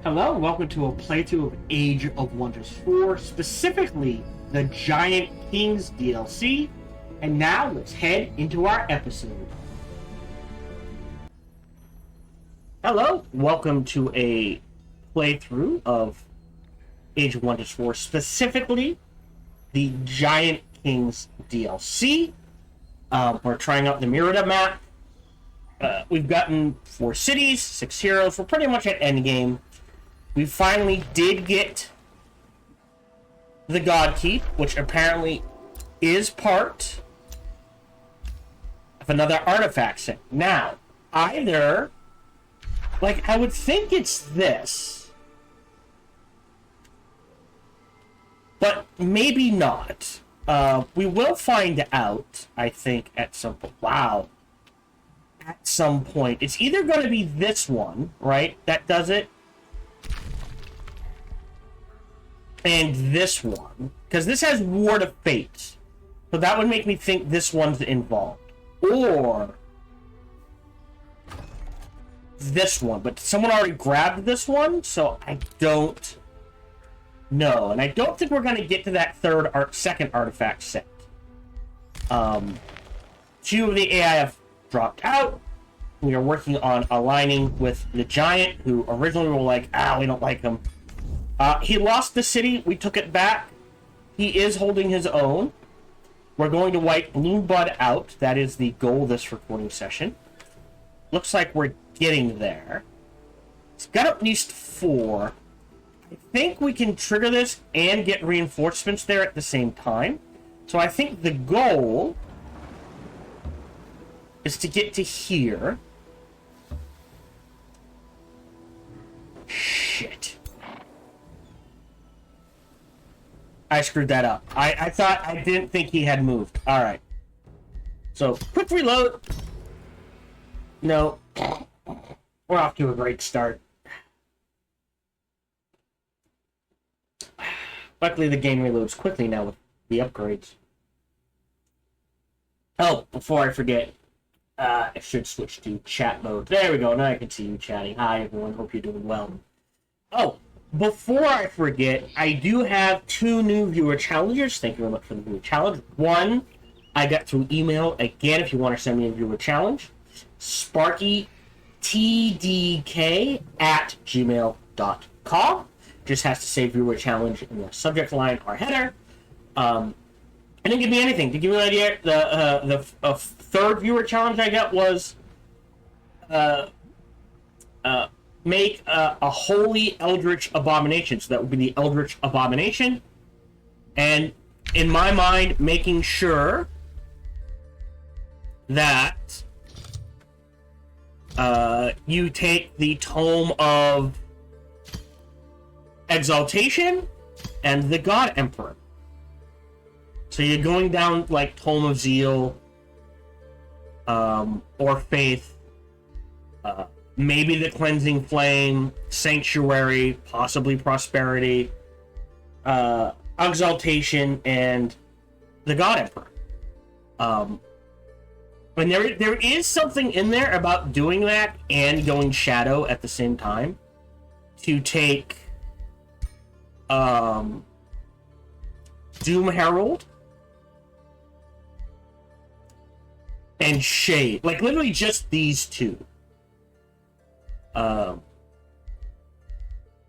Hello, and welcome to a playthrough of Age of Wonders 4, specifically the Giant Kings DLC. And now let's head into our episode. Hello, welcome to a playthrough of Age of Wonders 4, specifically the Giant Kings DLC. We're trying out the Merida map. We've gotten 4 cities, 6 heroes. We're pretty much at endgame. We finally did get the God Keep, which apparently is part of another artifact set. Now, either, I would think it's this, but maybe not. We will find out, I think, at some point. Wow. At some point. It's either going to be this one, right? That does it. And this one, because this has Ward of Fate, so that would make me think this one's involved, or this one. But someone already grabbed this one, so I don't know, and I don't think we're going to get to that second artifact set. 2 of the AI have dropped out. We are working on aligning with the Giant, who originally were like, we don't like him. He lost the city. We took it back. He is holding his own. We're going to wipe Bloombud out. That is the goal of this recording session. Looks like we're getting there. It's got at least 4. I think we can trigger this and get reinforcements there at the same time. So I think the goal is to get to here. Shit. I screwed that up. I didn't think he had moved. Alright. So, quick reload. No. We're off to a great start. Luckily, the game reloads quickly now with the upgrades. Oh, before I forget, I should switch to chat mode. There we go. Now I can see you chatting. Hi, everyone. Hope you're doing well. Oh. Before I forget, I do have 2 new viewer challenges. Thank you very much for the viewer challenge. One, I got through email. Again, if you want to send me a viewer challenge, Sparky tdk@gmail.com. Just has to say viewer challenge in the subject line or header. And it can be anything. To give you an idea, the third viewer challenge I got was make a holy eldritch abomination. So that would be the eldritch abomination. And in my mind, making sure that you take the Tome of Exaltation and the God Emperor. So you're going down like Tome of Zeal or Faith, maybe the Cleansing Flame, Sanctuary, possibly Prosperity, Exaltation, and the God Emperor. And there is something in there about doing that and going Shadow at the same time to take Doom Herald and Shade. Like, literally just these 2.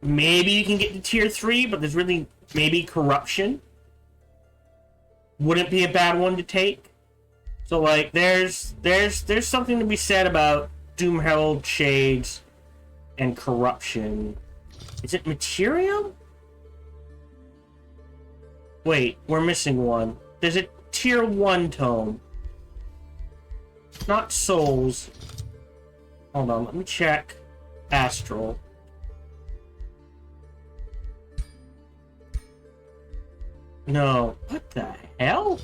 Maybe you can get to tier 3, but there's really maybe Corruption wouldn't be a bad one to take. So like there's something to be said about Doom Herald, Shades, and Corruption. Is it Materium? Wait, we're missing one. There's a tier 1 tome. Not Souls. Hold on, let me check. Astral. No. What the hell?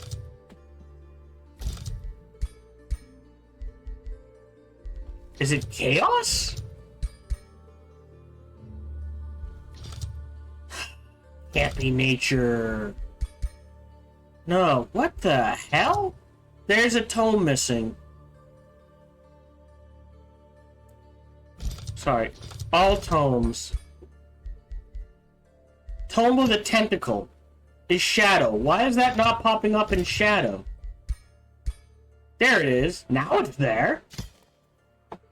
Is it Chaos? Can't be Nature. No. What the hell? There's a tome missing. Sorry. All tomes. Tome of the Tentacle is Shadow. Why is that not popping up in Shadow? There it is. Now it's there.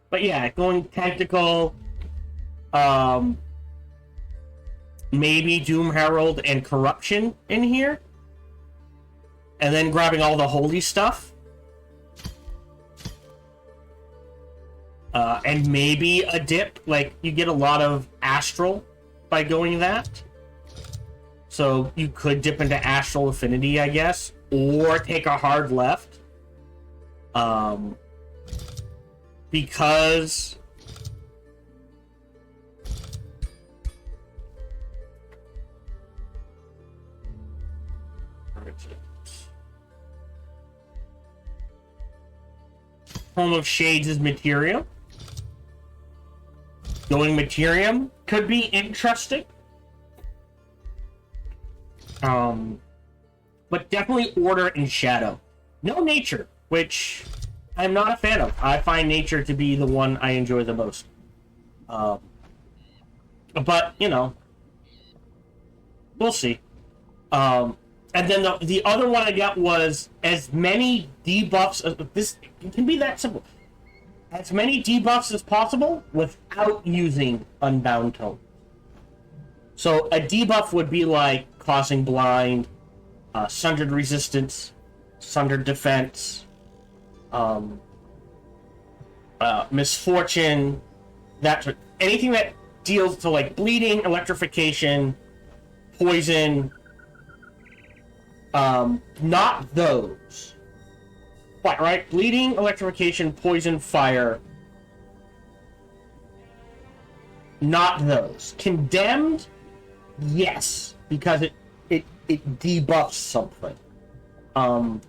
But yeah, going Tentacle, maybe Doom Herald and Corruption in here. And then grabbing all the holy stuff. And maybe a dip. Like, you get a lot of Astral by going that. So you could dip into Astral Affinity, I guess. Or take a hard left. Because... Home of Shades is Materium. Going Materium could be interesting. But definitely Order and Shadow. No Nature, which I'm not a fan of. I find Nature to be the one I enjoy the most. But, you know, we'll see. And then the other one I got was as many debuffs as this. It can be that simple. As many debuffs as possible without using Unbound Tome. So a debuff would be like causing blind, sundered resistance, sundered defense, misfortune, anything that deals to like bleeding, electrification, poison. Not those. But, right? Bleeding, electrification, poison, fire. Not those. Condemned? Yes. Because it debuffs something.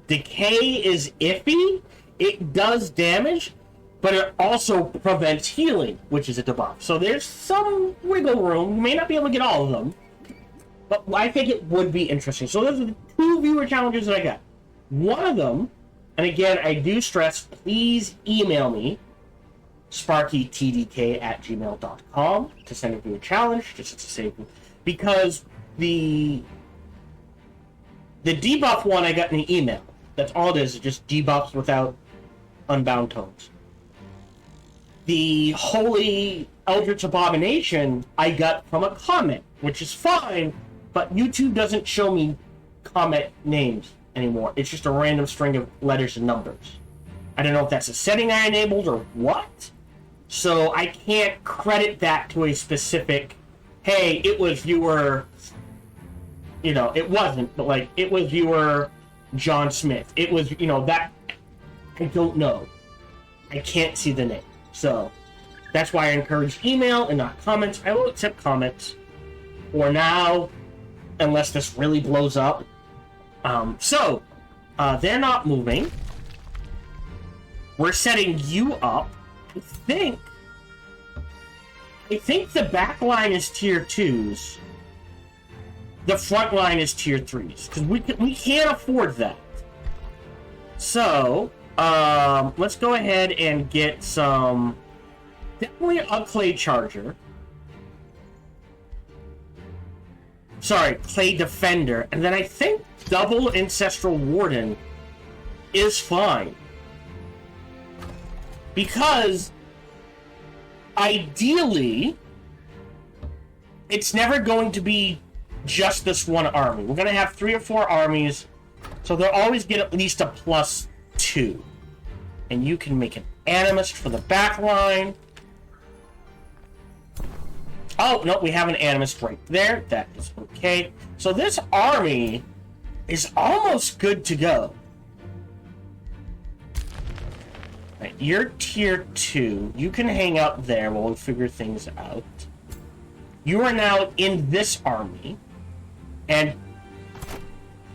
Decay is iffy. It does damage, but it also prevents healing, which is a debuff. So there's some wiggle room. You may not be able to get all of them. But I think it would be interesting. So those are the 2 viewer challenges that I got. One of them, and again, I do stress, please email me, sparkytdk@gmail.com, to send a viewer challenge, just to save me. Because the debuff one I got in the email. That's all it is just debuffs without Unbound Tomes. The Holy Eldritch Abomination I got from a comment, which is fine, but YouTube doesn't show me comment names anymore. It's just a random string of letters and numbers. I don't know if that's a setting I enabled or what. So I can't credit that to a specific, hey, it was viewer, you know, it wasn't, but like, it was viewer John Smith. It was, you know, that, I don't know. I can't see the name. So that's why I encourage email and not comments. I will accept comments for now, unless this really blows up. They're not moving. We're setting you up. I think the back line is tier 2s. The front line is tier 3s. Because we can't afford that. So, let's go ahead and get some... Definitely a Clay Charger. Sorry, Clay Defender. And then I think double Ancestral Warden is fine. Because, ideally, it's never going to be just this one army. We're going to have 3 or 4 armies, so they'll always get at least a +2. And you can make an Animist for the back line. Oh, no, we have an Animist right there. That is okay. So this army is almost good to go. Right, you're tier 2. You can hang out there while we figure things out. You are now in this army. And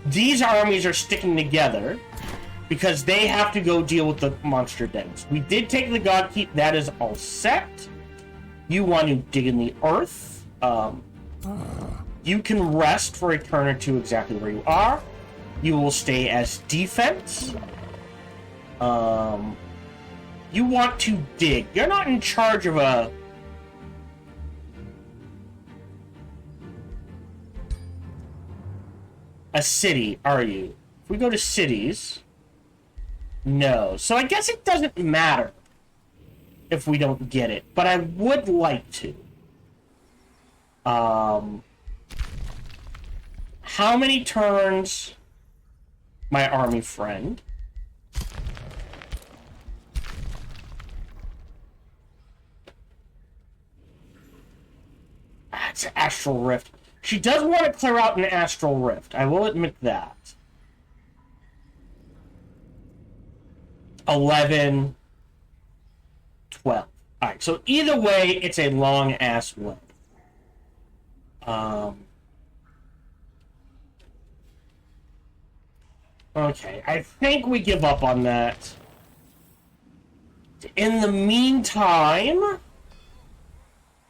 these armies are sticking together because they have to go deal with the monster dens. We did take the God Keep. That is all set. You want to dig in the earth. You can rest for a turn or 2 exactly where you are. You will stay as defense. You want to dig. You're not in charge of a... a city, are you? If we go to cities... No. So I guess it doesn't matter if we don't get it. But I would like to. How many turns... My army friend... That's Astral Rift. She does want to clear out an Astral Rift. I will admit that. 11, 12. Alright, so either way, it's a long-ass way. Okay, I think we give up on that. In the meantime,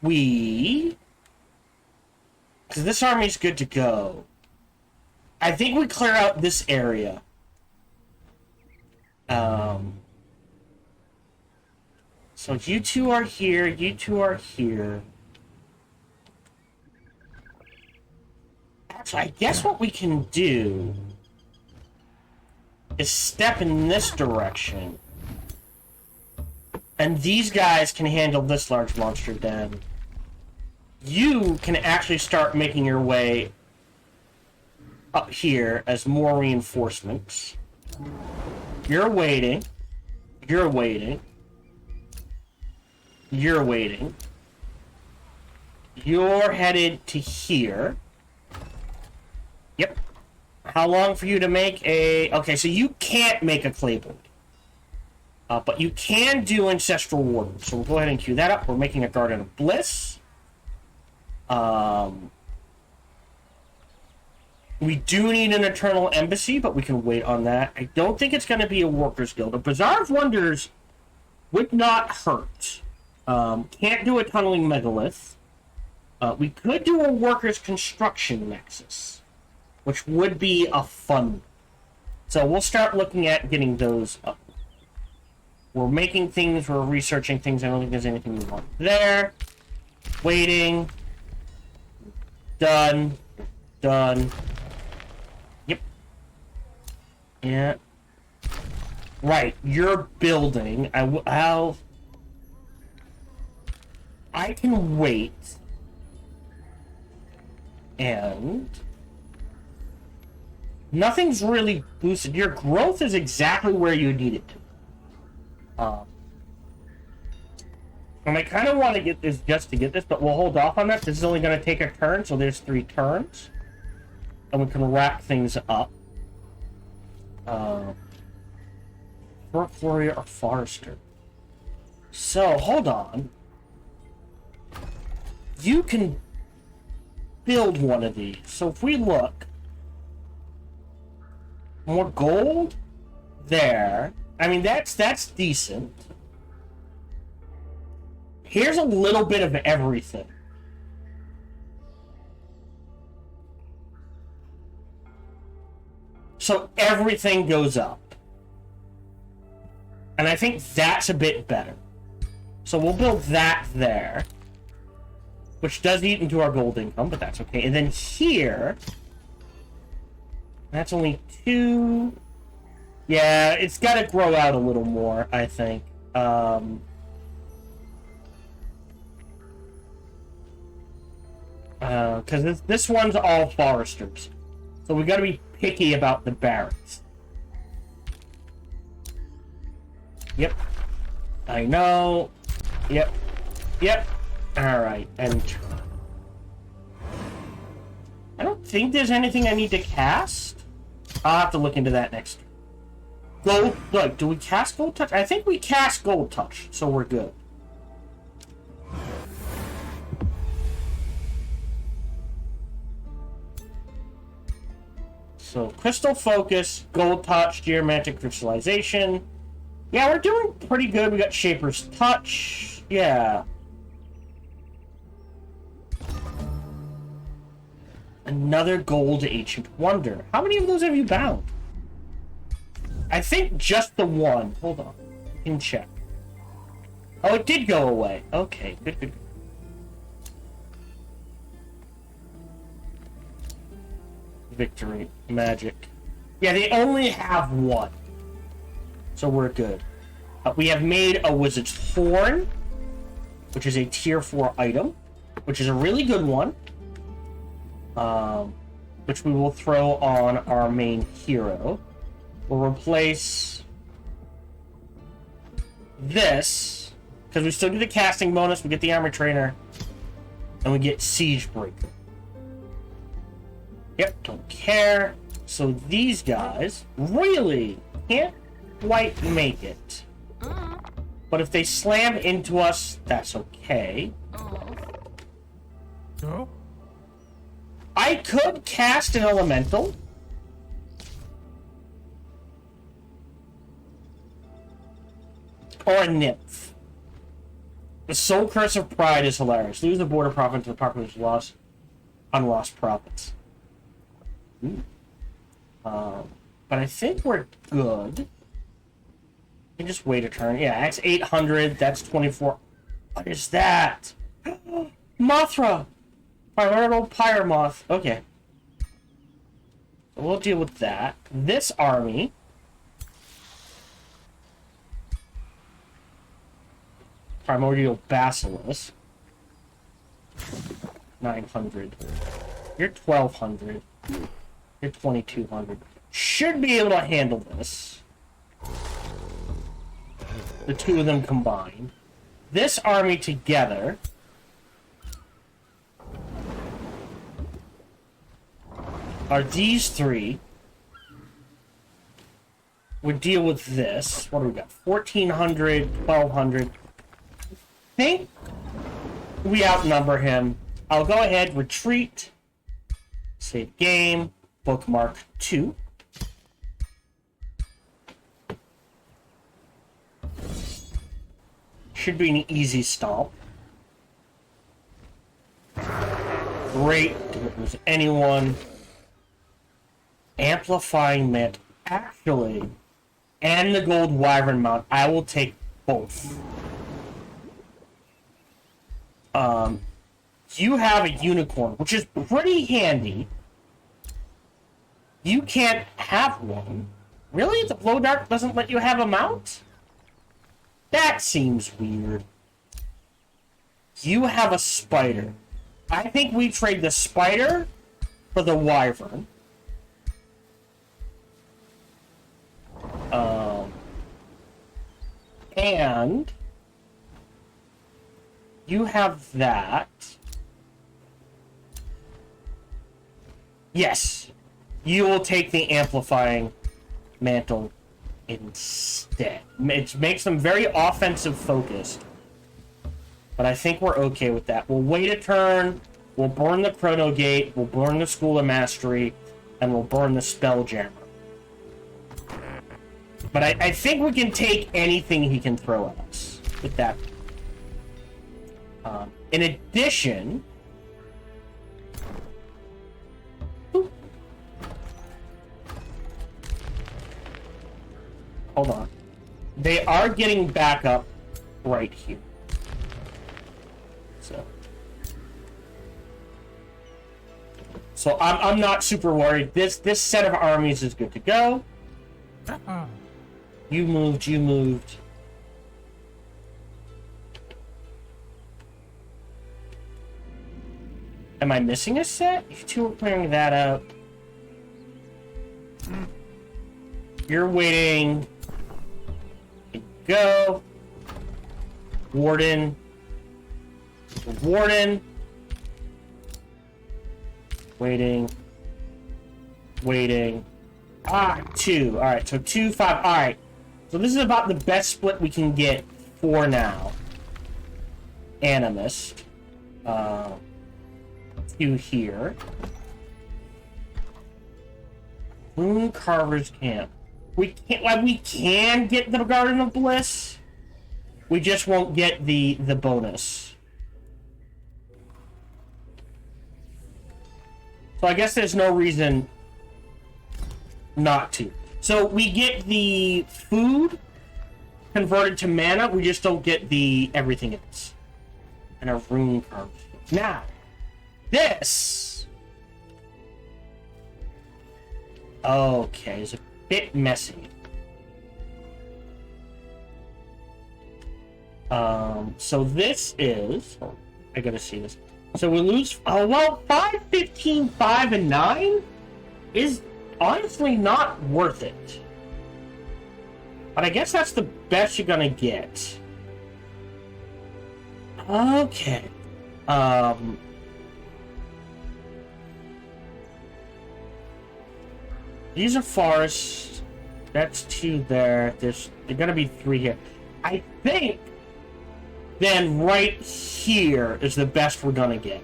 because this army's good to go. I think we clear out this area. So you two are here, you two are here. Actually, I guess what we can do is step in this direction. And these guys can handle this large monster den. You can actually start making your way up here as more reinforcements. You're waiting. You're waiting. You're waiting. You're headed to here. Yep. How long for you to make a... Okay, so you can't make a Claymore. But you can do Ancestral Warden. So we'll go ahead and queue that up. We're making a Garden of Bliss. We do need an Eternal Embassy, but we can wait on that. I don't think it's going to be a Workers' Guild. A Bazaar of Wonders would not hurt. Can't do a Tunneling Megalith. We could do a Workers' Construction Nexus, which would be a fun one. So we'll start looking at getting those up. We're making things, we're researching things. I don't think there's anything we want there. Waiting. Done. Done. Yep. Yeah. Right, you're building. I can wait. And nothing's really boosted. Your growth is exactly where you need it to. And I kind of want to get this just to get this, but we'll hold off on that. This is only going to take a turn, so there's 3 turns. And we can wrap things up. Brook Warrior or Forester. So, hold on. You can build one of these. So if we look, more gold there. I mean, that's decent. Here's a little bit of everything. So everything goes up. And I think that's a bit better. So we'll build that there. Which does eat into our gold income, but that's okay. And then here... That's only 2... Yeah, it's got to grow out a little more, I think. Because this one's all foresters. So we got to be picky about the barracks. Yep. I know. Yep. Yep. Alright, and... I don't think there's anything I need to cast. I'll have to look into that next. Gold... Look, do we cast Gold Touch? I think we cast Gold Touch, so we're good. So, Crystal Focus, Gold Touch, Geomantic Crystallization. Yeah, we're doing pretty good. We got Shaper's Touch. Yeah. Another Gold Ancient Wonder. How many of those have you bound? I think just the one. Hold on. I can check. Oh, it did go away. Okay, good, good, good. Victory. Magic. Yeah, they only have one. So we're good. We have made a Wizard's Horn, which is a tier 4 item, which is a really good one. Which we will throw on our main hero. We'll replace this, because we still get the casting bonus, we get the armor trainer, and we get Siege Breaker. Yep, don't care. So these guys really can't quite make it. But if they slam into us, that's okay. No? I could cast an elemental. Or a nymph. The Soul Curse of Pride is hilarious. Lose the border province to the populace lost on lost province. But I think we're good. You can just wait a turn. Yeah, that's 800. That's 24. What is that? Mothra! Primordial Pyromoth. Okay. So we'll deal with that. This army. Primordial Basilisk. 900. You're 1200. You're 2200. Should be able to handle this. The two of them combined. This army together are these three. Would deal with this. What do we got? 1400, 1200. I think we outnumber him. I'll go ahead, retreat, save game, bookmark 2. Should be an easy stomp. Great. Didn't lose anyone. Amplifying Mint. Actually, and the Gold Wyvern Mount. I will take both. You have a unicorn, which is pretty handy. You can't have one. Really? The Blow Dart doesn't let you have a mount? That seems weird. You have a spider. I think we trade the spider for the wyvern. And you have that. Yes. You will take the amplifying mantle instead. It makes them very offensive focused. But I think we're okay with that. We'll wait a turn. We'll burn the Chrono Gate. We'll burn the School of Mastery. And we'll burn the Spelljammer. But I think we can take anything he can throw at us with that. In addition... Hold on. They are getting back up right here. So I'm not super worried. This set of armies is good to go. You moved. Am I missing a set? You two are clearing that out. You're waiting. Go. Warden. Waiting. 2. Alright, so 2, 5. Alright. So this is about the best split we can get for now. Animist. 2 here. Moon Carver's Camp. We can get the Garden of Bliss. We just won't get the bonus. So I guess there's no reason not to. So we get the food converted to mana, we just don't get the everything else. And a rune carved. Now, this Okay, it's a bit messy. So this is... Oh, I gotta see this. So we lose... Oh, well, 5, 15, 5, and 9 is honestly not worth it. But I guess that's the best you're gonna get. Okay. These are forests. That's 2 there. There's gonna be 3 here. I think then right here is the best we're gonna get.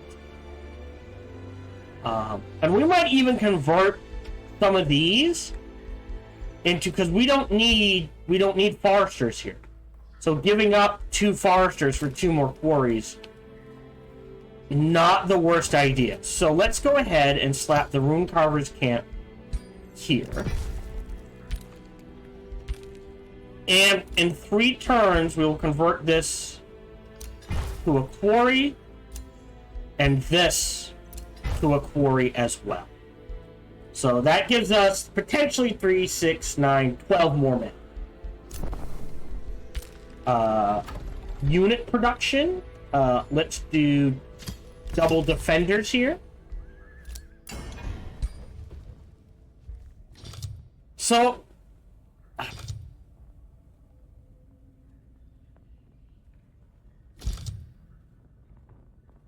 And we might even convert some of these into, because we don't need foresters here. So giving up 2 foresters for 2 more quarries, not the worst idea. So let's go ahead and slap the Rune Carver's camp here. And in 3 turns, we will convert this to a quarry, and this to a quarry as well. So that gives us potentially 3, 6, 9, 12 more men. Unit production. Let's do double defenders here. So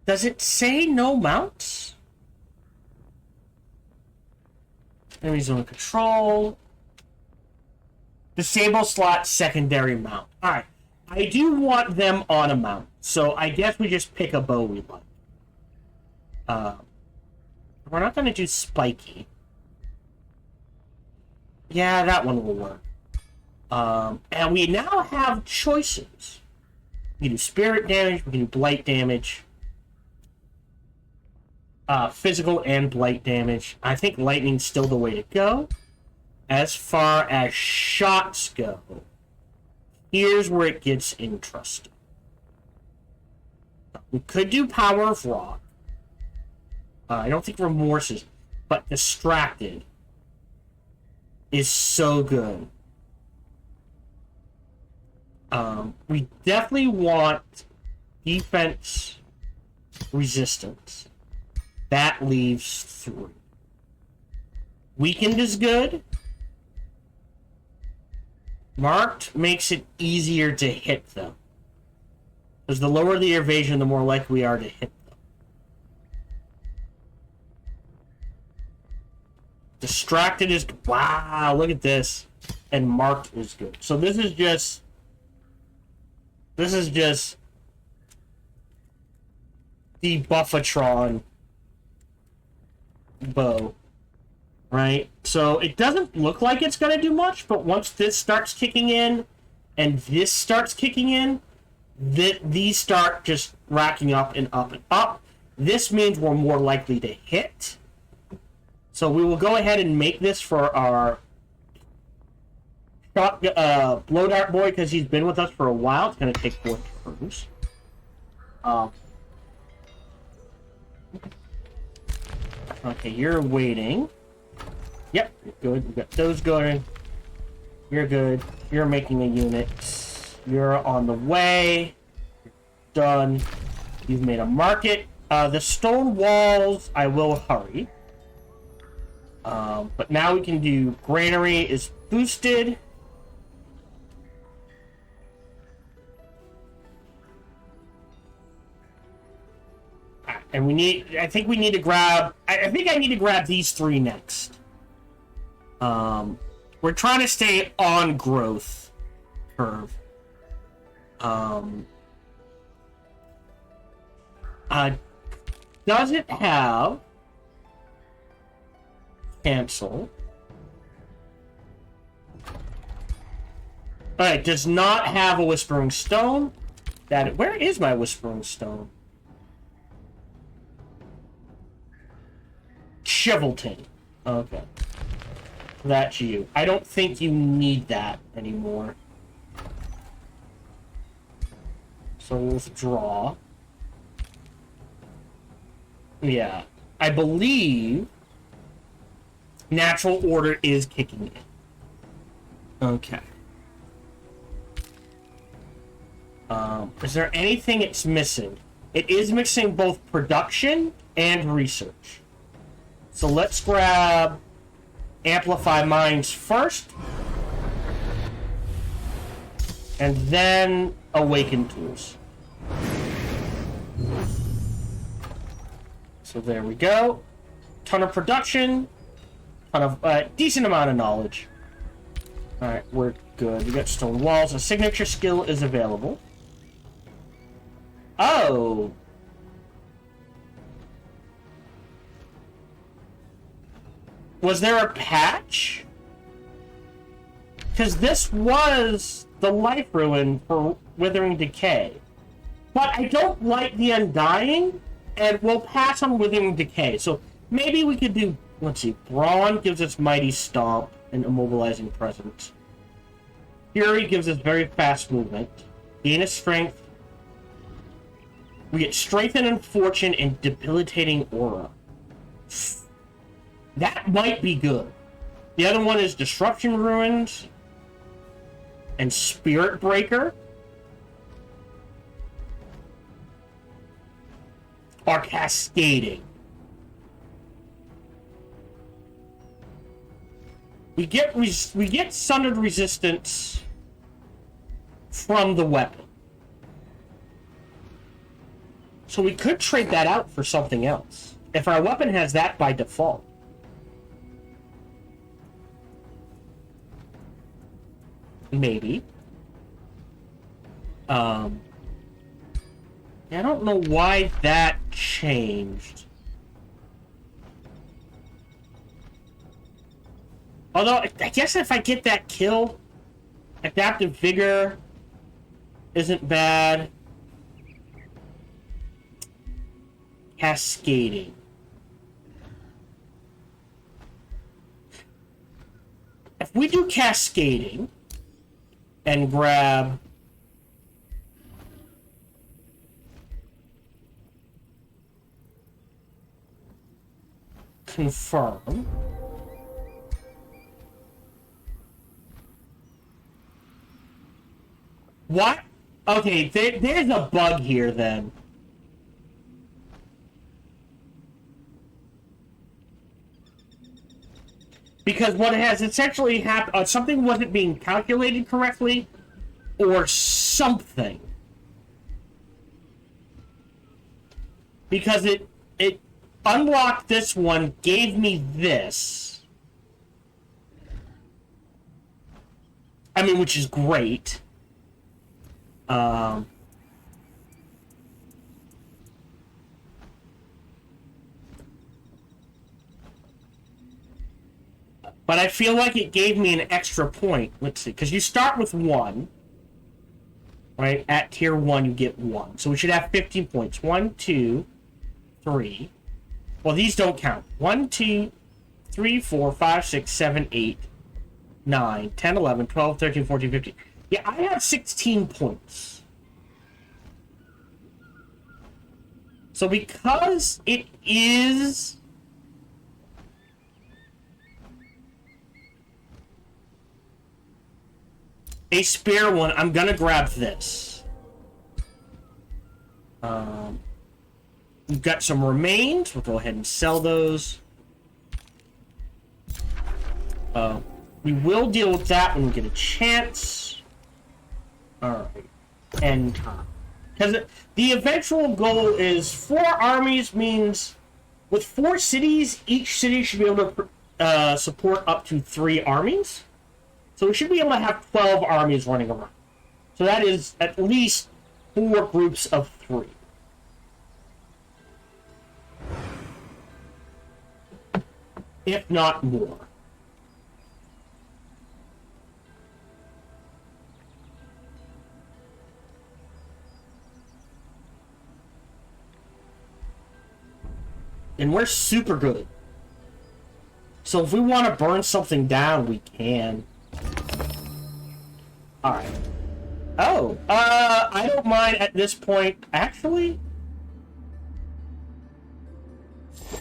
does it say no mounts? Enemy zone control. Disable slot secondary mount. Alright. I do want them on a mount. So I guess we just pick a bow we like. We're not going to do spiky. Yeah, that one will work. And we now have choices. We can do spirit damage. We can do blight damage. Physical and blight damage. I think lightning's still the way to go. As far as shots go, here's where it gets interesting. We could do Power of Rock. I don't think Remorse is, but Distracted is so good. We definitely want defense resistance. That leaves 3. Weakened is good. Marked makes it easier to hit them. Because the lower the evasion, the more likely we are to hit them. Distracted is... Wow, look at this. And marked is good. So this is just... This is just... the Buffatron bow. Right? So it doesn't look like it's going to do much, but once this starts kicking in, and this starts kicking in, these start just racking up and up and up. This means we're more likely to hit. So we will go ahead and make this for our Blow Dart Boy, because he's been with us for a while. It's going to take 4 turns. Okay, you're waiting. Yep, you're good. We got those going. You're good. You're making a unit. You're on the way. You're done. You've made a market. The stone walls, I will hurry. But now we can do granary is boosted. And we need, I think we need to grab, I think I need to grab these 3 next. We're trying to stay on growth curve. Does it have cancel? Alright, does not have a Whispering Stone. Where is my Whispering Stone? Chivalton. Okay. That's you. I don't think you need that anymore. So we'll withdraw. Yeah. I believe Natural order is kicking in. Okay. Is there anything it's missing? It is mixing both production and research. So let's grab Amplify Minds first. And then Awaken Tools. So there we go. Ton of production. Ton of decent amount of knowledge. Alright, we're good. We got stone walls. A signature skill is available. Oh! Was there a patch? Because this was the life ruin for Withering Decay. But I don't like the Undying, and we'll pass on Withering Decay. So maybe we could do, let's see, Brawn gives us Mighty Stomp and Immobilizing Presence. Fury gives us very fast movement. Gain of Strength. We get Strengthen and Fortune and Debilitating Aura. That might be good. The other one is Disruption Ruins and Spirit Breaker. Or Cascading. We get Sundered Resistance from the weapon. So we could trade that out for something else. If our weapon has that by default. Maybe. I don't know why that changed. Although, I guess if I get that kill, Adaptive Vigor isn't bad. Cascading. If we do Cascading and grab Confirm. What? Okay, there's a bug here then. Because what has essentially happened, something wasn't being calculated correctly, or something. Because it unlocked this one, gave me this. I mean, which is great. But I feel like it gave me an extra point. Let's see, because you start with 1. Right? At tier 1, you get 1. So we should have 15 points. 1, 2, 3. Well, these don't count. 1, 2, 3, 4, 5, 6, 7, 8, 9, 10, 11, 12, 13, 14, 15. Yeah, I have 16 points. So because it is a spare one, I'm gonna grab this. We've got some remains. We'll go ahead and sell those. We will deal with that when we get a chance. Alright. End time. Because the eventual goal is 4 armies means with 4 cities, each city should be able to support up to 3 armies. So we should be able to have 12 armies running around. So that is at least 4 groups of 3. If not more. And we're super good. So if we want to burn something down, we can. Alright. Oh, I don't mind at this point. Actually,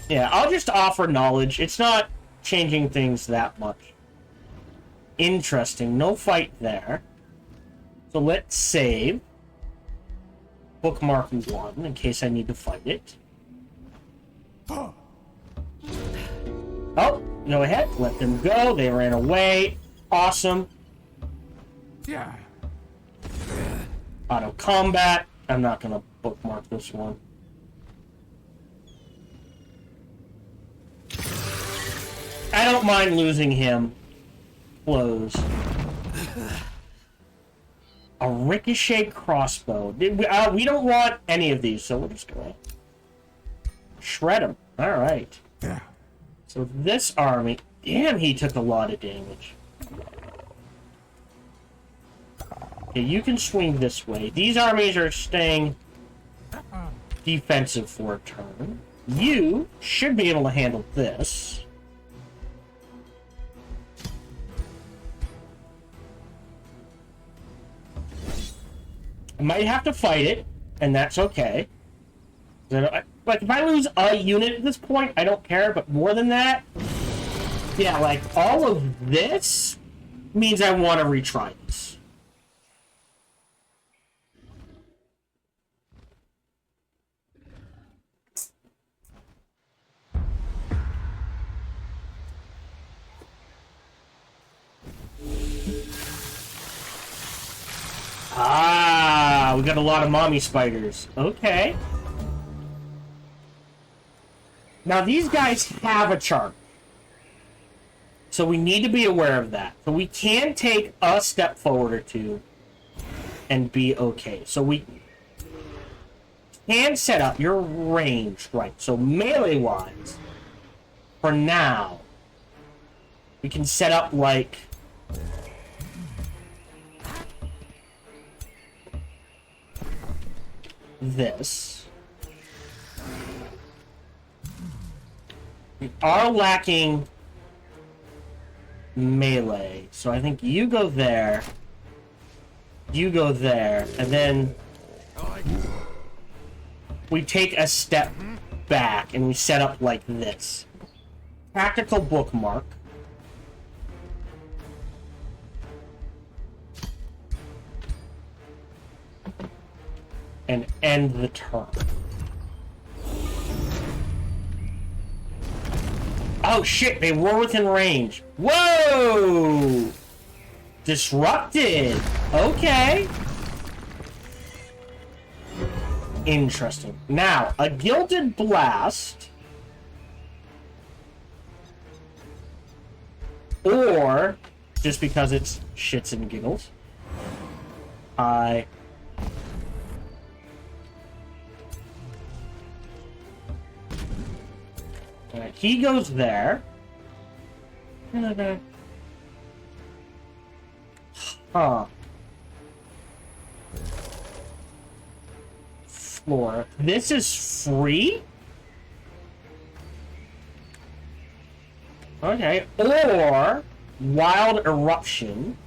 yeah, I'll just offer knowledge. It's not changing things that much. Interesting. No fight there. So let's save. Bookmark 1 in case I need to fight it. Oh, go ahead. Let them go. They ran away. Awesome. Yeah. Auto combat. I'm not going to bookmark this one. I don't mind losing him. Close. A ricochet crossbow. We don't want any of these, so we're just going to shred him. Alright. Yeah. So this army... Damn, he took a lot of damage. Okay, you can swing this way. These armies are staying defensive for a turn. You should be able to handle this. I might have to fight it, and that's okay. Like, if I lose a unit at this point, I don't care, but more than that, yeah, like, all of this means I want to retry this. Ah, we got a lot of mommy spiders. Okay. Now, these guys have a charm. So we need to be aware of that. So we can take a step forward or two and be okay. So we can set up your range, right? So melee-wise, for now, we can set up like... this. We are lacking melee, so I think you go there, you go there, and then we take a step back and we set up like this. Tactical bookmark. And end the turn. Oh shit, they were within range. Whoa! Disrupted. Okay. Interesting. Now, a Gilded Blast. Or, just because it's shits and giggles, Alright, he goes there. Huh. Floor. This is free? Okay. Or Wild Eruption.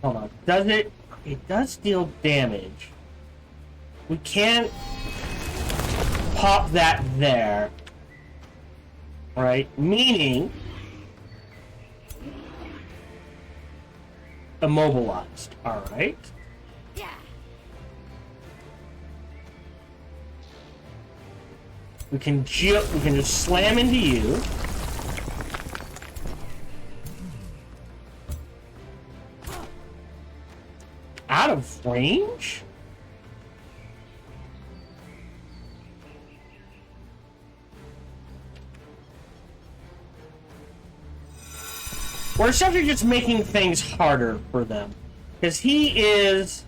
Hold on. Does it? It does deal damage. We can't pop that there. Right? Meaning immobilized. Alright. Yeah. We can just slam into you. Out of range? We're essentially just making things harder for them. Because he is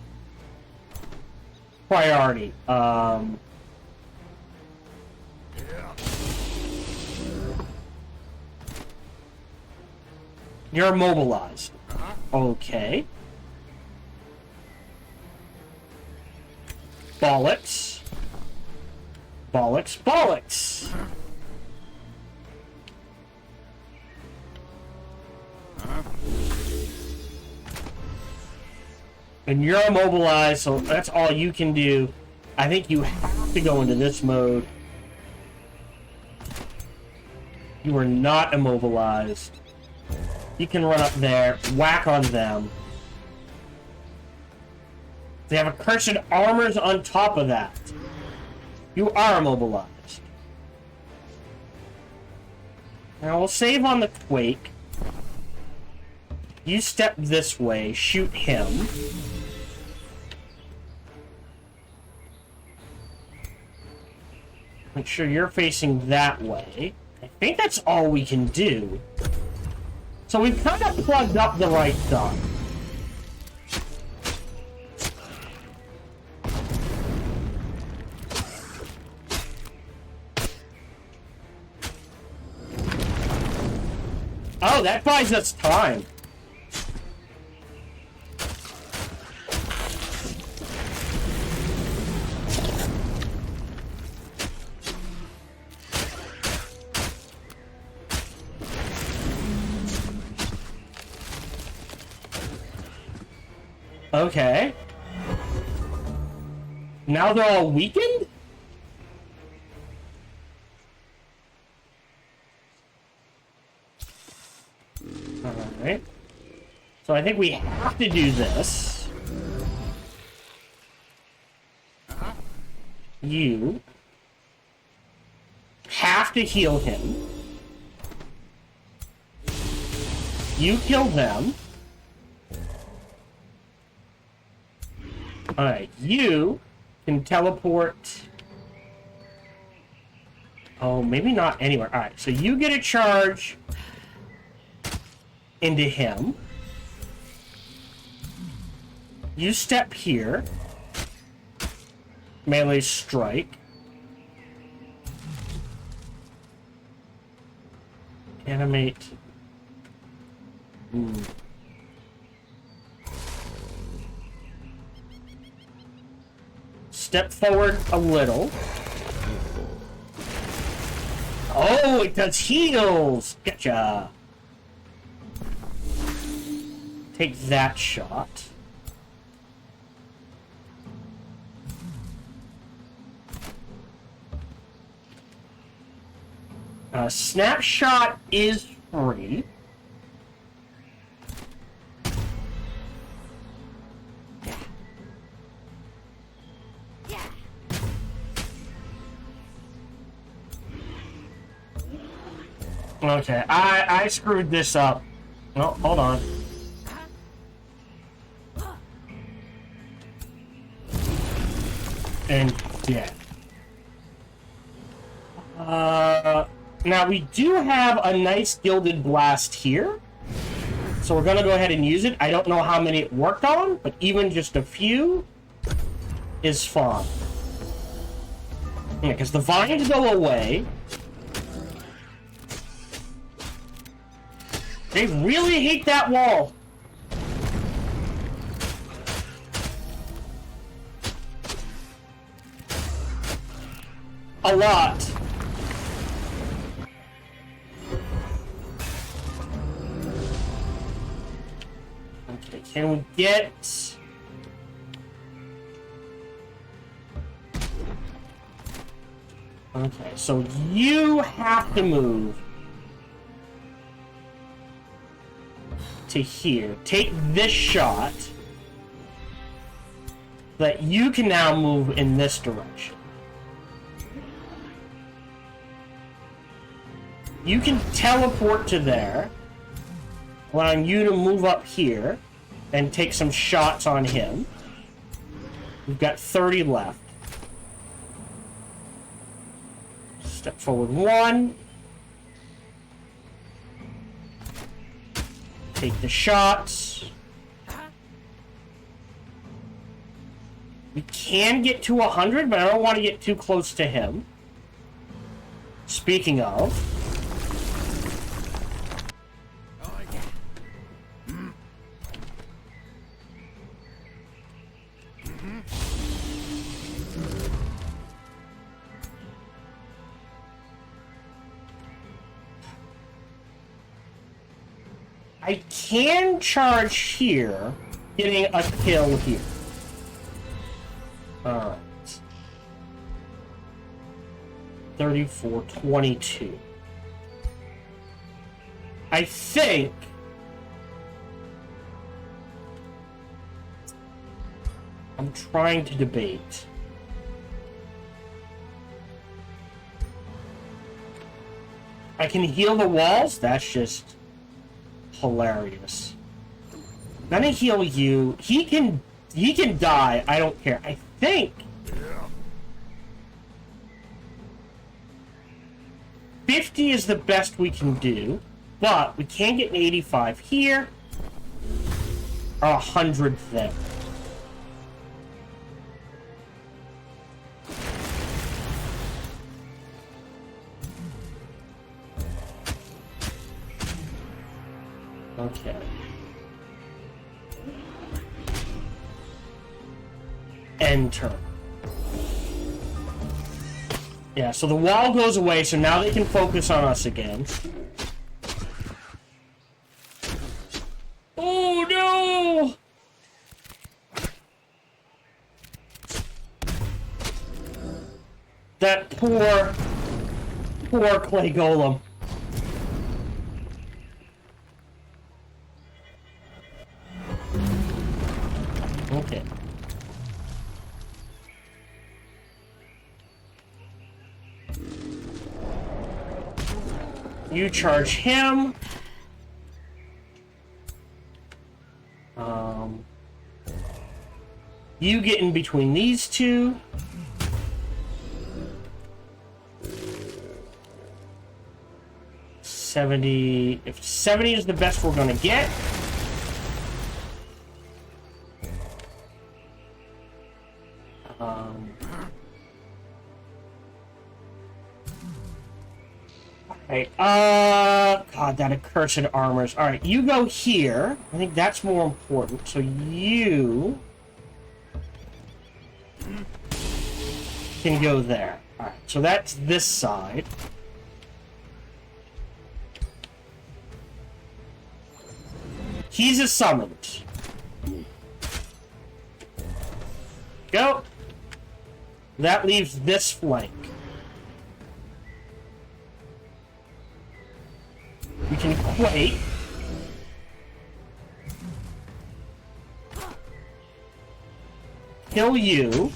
priority. You're immobilized. Okay. Bollocks. Bollocks. Bollocks! And you're immobilized, so that's all you can do. I think you have to go into this mode. You are not immobilized. You can run up there, whack on them. They have accursed armors on top of that. You are immobilized. Now we'll save on the quake. You step this way, shoot him. Make sure you're facing that way. I think that's all we can do. So we've kind of plugged up the right stuff. Oh, that buys us time. Okay. Now they're all weakened? Alright. So I think we have to do this. You have to heal him. You kill them. Alright, you can teleport. Oh, maybe not anywhere. Alright, so you get a charge into him. You step here. Melee strike. Animate. Step forward a little. Oh, it does heals! Gotcha! Take that shot. Snapshot is free. Okay, I screwed this up. No, hold on. And dead. Now we do have a nice gilded blast here. So we're gonna go ahead and use it. I don't know how many it worked on, but even just a few is fine. Yeah, because the vines go away. They really hate that wall. A lot. Okay, can we get... Okay, so you have to move to here. Take this shot so that you can now move in this direction. You can teleport to there, allowing you to move up here and take some shots on him. We've got 30 left. Step forward 1. Take the shots. We can get to 100, but I don't want to get too close to him. Speaking of... I can charge here, getting a kill here. Alright. 34, 22. I think I'm trying to debate. I can heal the walls? That's just hilarious. I'm gonna heal you. He can die. I don't care. I think 50 is the best we can do, but we can get an 85 here or 100 there. Okay. End turn. Yeah, so the wall goes away, so now they can focus on us again. Oh no! That poor clay golem. Okay. You charge him. You get in between these two. If 70 is the best we're gonna get. Alright, God, that accursed armors. Alright, you go here. I think that's more important. So you can go there. Alright, so that's this side. He's a summoned. Go. That leaves this flank. We can quake. Kill you.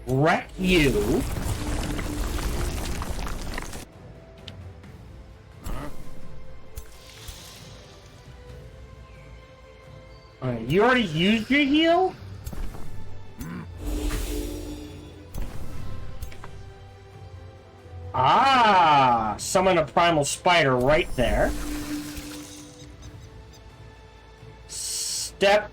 Wreck you. Alright, you already used your heal? Ah, summon a primal spider right there. Step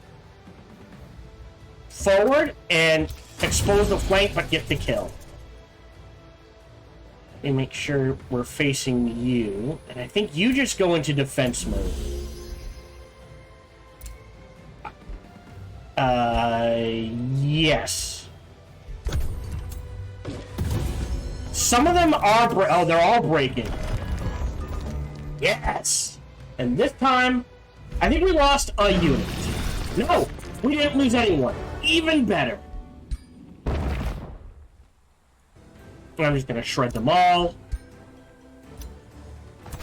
forward and expose the flank, but get the kill. And make sure we're facing you. And I think you just go into defense mode. Yes. Some of them are oh, they're all breaking. Yes. And this time, I think we lost a unit. No, we didn't lose anyone. Even better. I'm just gonna shred them all.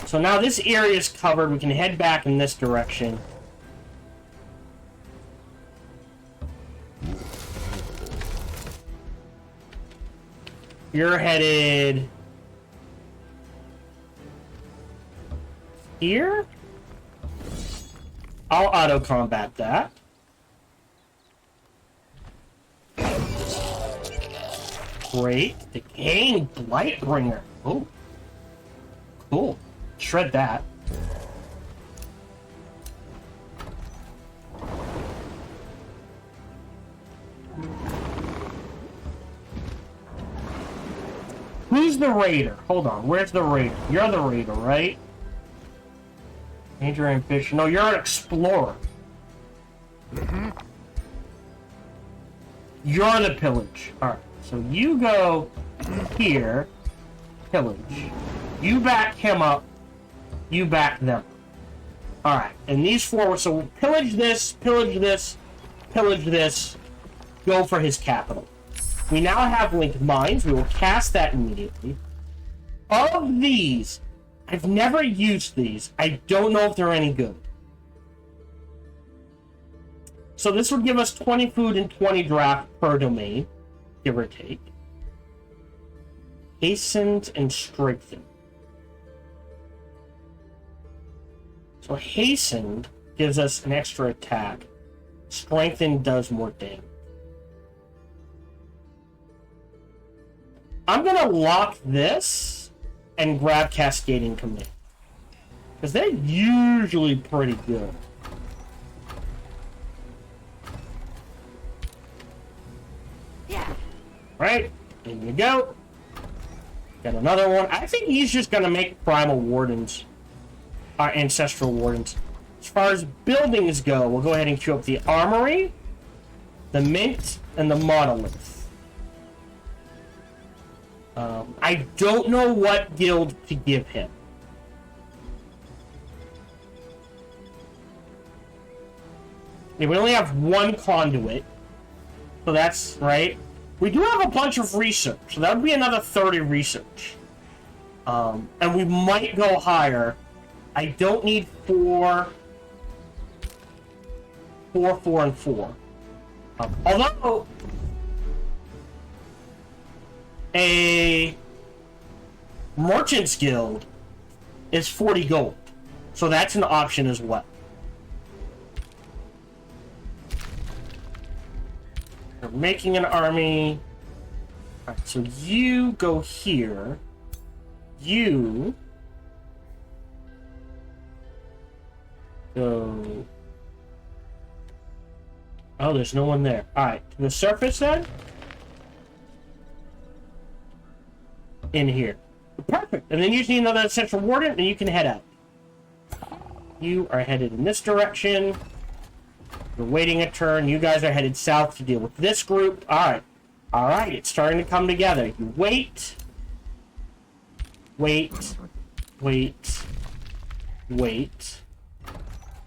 So now this area is covered. We can head back in this direction. You're headed here. I'll auto-combat that. Great. The Gang Blightbringer. Oh. Cool. Shred that. Who's the raider? Hold on. Where's the raider? You're the raider, right? Major ambition. No, you're an explorer. You're the pillage. Alright. So you go here. Pillage. You back him up. You back them. Alright. And these four. So pillage this. Pillage this. Pillage this. Go for his capital. We now have linked mines. We will cast that immediately. Of these, I've never used these. I don't know if they're any good. So this would give us 20 food and 20 draft per domain, give or take. Hastened and strengthened. So hastened gives us an extra attack. Strengthened does more damage. I'm gonna lock this and grab Cascading Command, because they're usually pretty good. Yeah. Right, there you go. Got another one. I think he's just gonna make Primal Wardens, our Ancestral Wardens. As far as buildings go, we'll go ahead and queue up the Armory, the Mint, and the Monolith. I don't know what guild to give him. We only have one conduit, so that's right. We do have a bunch of research, so that would be another 30 research. And we might go higher. I don't need 4, 4, and 4. Although a Merchant's Guild is 40 gold, so that's an option as well. We're making an army. Alright, so you go here. You go. Oh, there's no one there. Alright, to the surface then? In here. Perfect. And then you just need another Central Warden, and you can head out. You are headed in this direction. You're waiting a turn. You guys are headed south to deal with this group. Alright. Alright, it's starting to come together. You wait. Wait. Wait. Wait.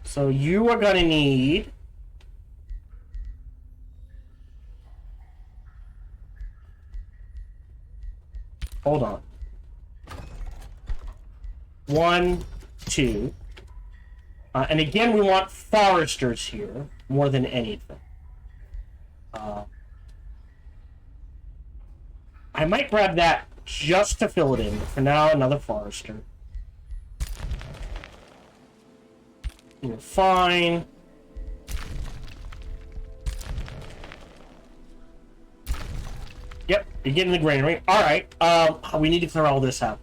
So you are going to need... Hold on. 1, 2. And again, we want foresters here more than anything. I might grab that just to fill it in. But for now, another forester. You're fine. Yep, you're getting the granary. Alright, we need to clear all this out.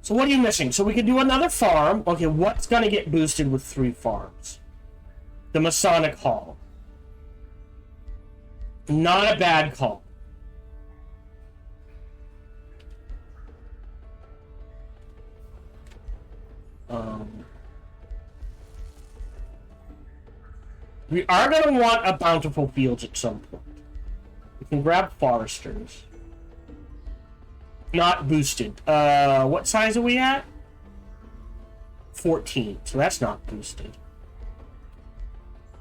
So what are you missing? So we could do another farm. Okay, what's gonna get boosted with 3 farms? The Masonic Hall. Not a bad call. We are gonna want a Bountiful Fields at some point. We can grab foresters. Not boosted. What size are we at? 14. So that's not boosted.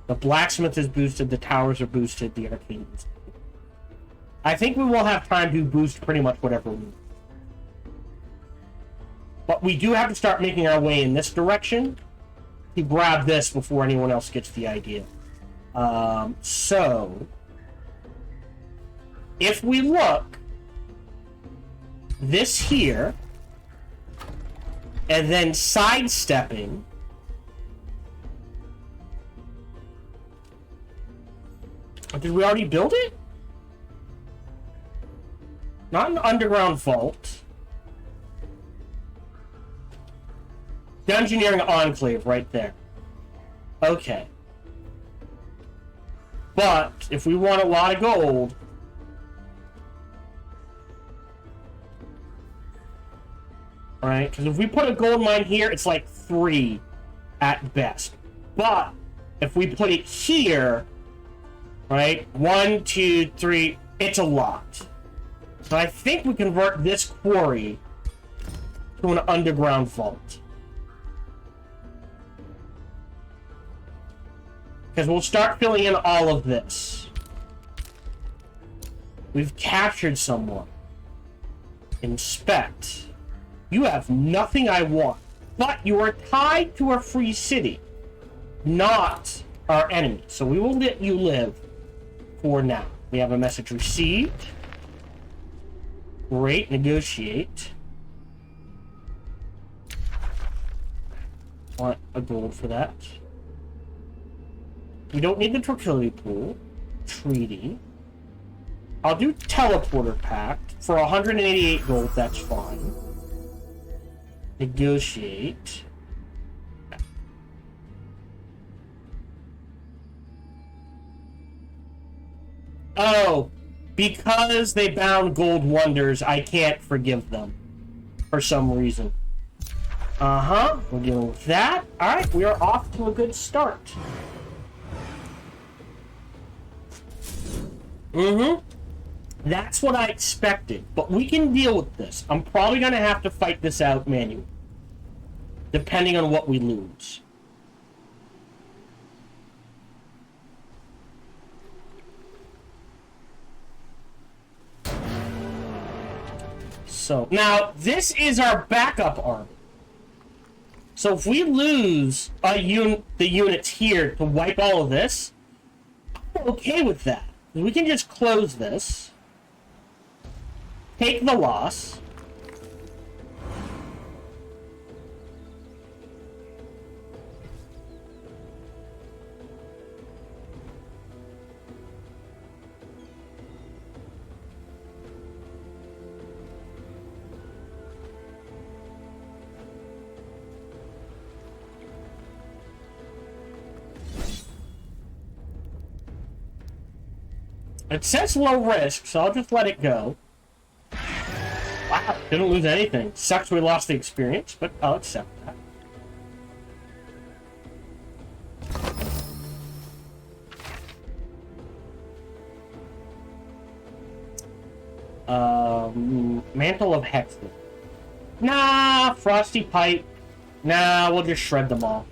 The blacksmith is boosted. The towers are boosted. The arcane is boosted. I think we will have time to boost pretty much whatever we need. But we do have to start making our way in this direction to grab this before anyone else gets the idea. So if we look, this here, and then sidestepping, did we already build it? Not an underground vault. Dungeoneering Enclave right there. Okay. But if we want a lot of gold, right? Because if we put a gold mine here, it's like 3 at best. But if we put it here, right? 1, 2, 3, it's a lot. So I think we convert this quarry to an underground vault. Because we'll start filling in all of this. We've captured someone. Inspect. You have nothing I want, but you are tied to a free city, not our enemy. So we will let you live for now. We have a message received. Great, negotiate. Want a gold for that. We don't need the tranquility pool. Treaty. I'll do teleporter pact for 188 gold. That's fine. Negotiate. Oh, because they bound gold wonders, I can't forgive them for some reason. Uh-huh, we're dealing with that. Alright, we are off to a good start. That's what I expected, but we can deal with this. I'm probably going to have to fight this out manually, depending on what we lose. So, now, this is our backup army. So if we lose the units here to wipe all of this, I'm okay with that. We can just close this, take the loss, it says low risk, so I'll just let it go. Wow, didn't lose anything. Sucks we lost the experience, but I'll accept that. Mantle of Hexes. Nah, Frosty Pipe. Nah, we'll just shred them all.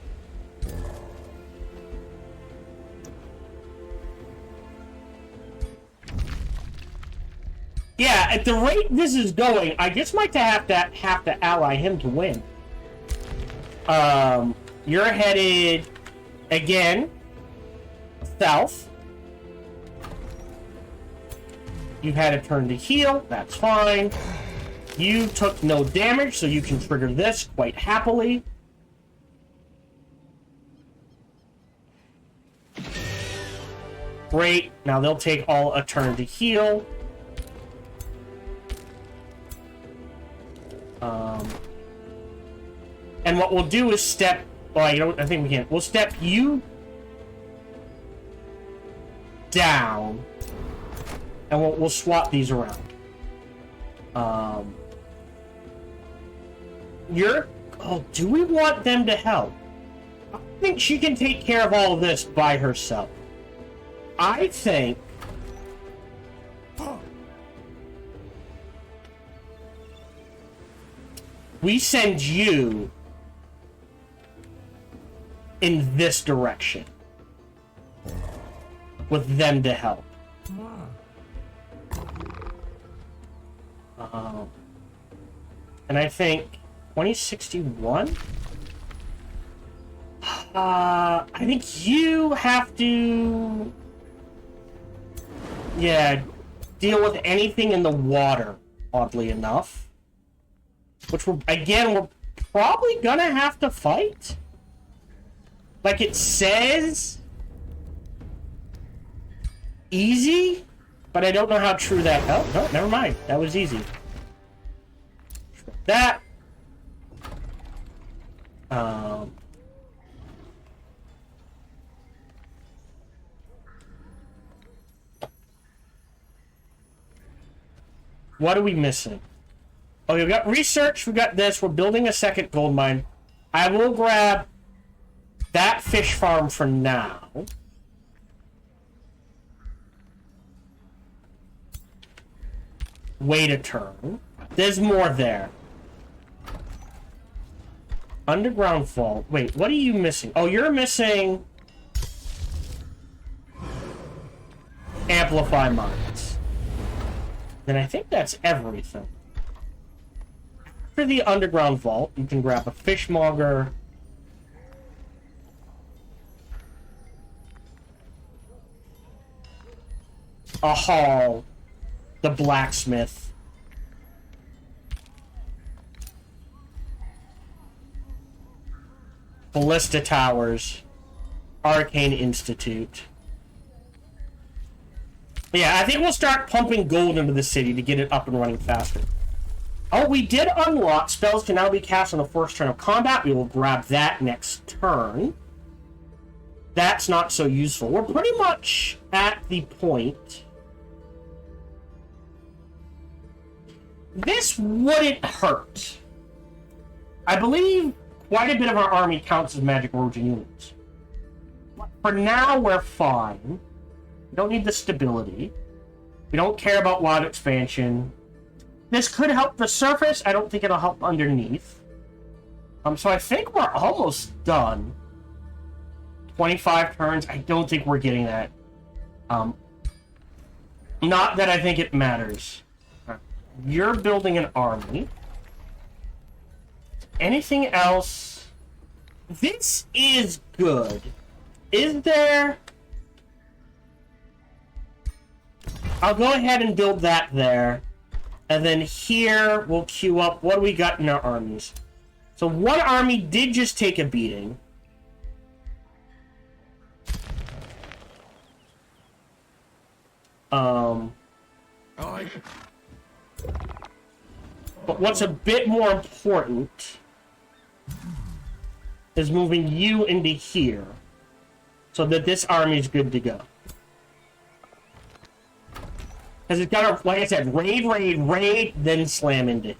Yeah, at the rate this is going, I just might have to ally him to win. You're headed again south. You had a turn to heal, that's fine. You took no damage, so you can trigger this quite happily. Great, now they'll take all a turn to heal. And what we'll do is step... Well, I think we can. We'll step you down, and we'll swap these around. You're... Oh, do we want them to help? I think she can take care of all of this by herself. I think... we send you in this direction with them to help. And I think 2061. I think you have to, yeah, deal with anything in the water. Oddly enough. Which we're probably gonna have to fight. Like it says easy, but I don't know how true that... Oh, no, never mind. That was easy. That. What are we missing? Oh, we've got research, we've got this, we're building a second gold mine. I will grab that fish farm for now. Wait a turn. There's more there. Underground vault. Wait, what are you missing? Oh, you're missing... Amplify mines. then I think that's everything. After the underground vault, you can grab a fishmonger, a hall, the blacksmith, ballista towers, arcane institute. Yeah, I think we'll start pumping gold into the city to get it up and running faster. Oh, we did unlock spells can now be cast on the first turn of combat. We will grab that next turn. That's not so useful. We're pretty much at the point. This wouldn't hurt. I believe quite a bit of our army counts as magic origin units. But for now, we're fine. We don't need the stability. We don't care about wild expansion. This could help the surface. I don't think it'll help underneath. So I think we're almost done. 25 turns. I don't think we're getting that. Not that I think it matters. You're building an army. Anything else? This is good. Is there... I'll go ahead and build that there. And then here, we'll queue up. What do we got in our armies? So one army did just take a beating. But what's a bit more important is moving you into here so that this army is good to go. Because it's got to, like I said, raid, then slam into him.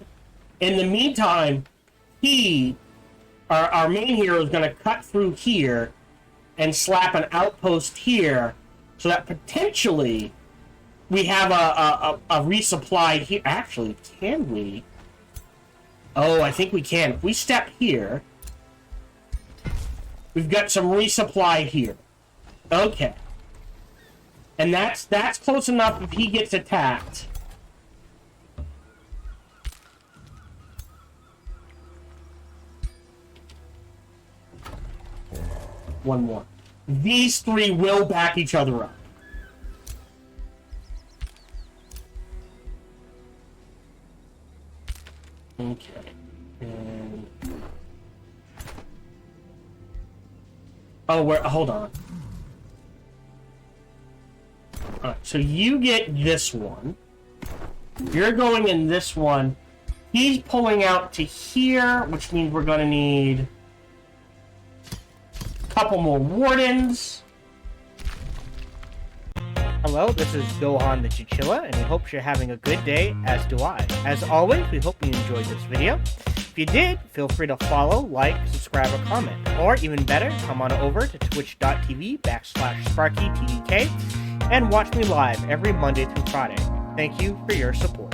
In the meantime, our main hero, is going to cut through here and slap an outpost here so that potentially we have a resupply here. Actually, can we? Oh, I think we can. If we step here, we've got some resupply here. Okay. And that's close enough if he gets attacked. One more. These three will back each other up. Okay. And... oh, hold on. Alright, so you get this one. You're going in this one. He's pulling out to here, which means we're going to need a couple more wardens. Hello, this is Gohan the Chinchilla, and we hope you're having a good day, as do I. As always, we hope you enjoyed this video. If you did, feel free to follow, like, subscribe, or comment. Or even better, come on over to twitch.tv/SparkyTDK and watch me live every Monday through Friday. Thank you for your support.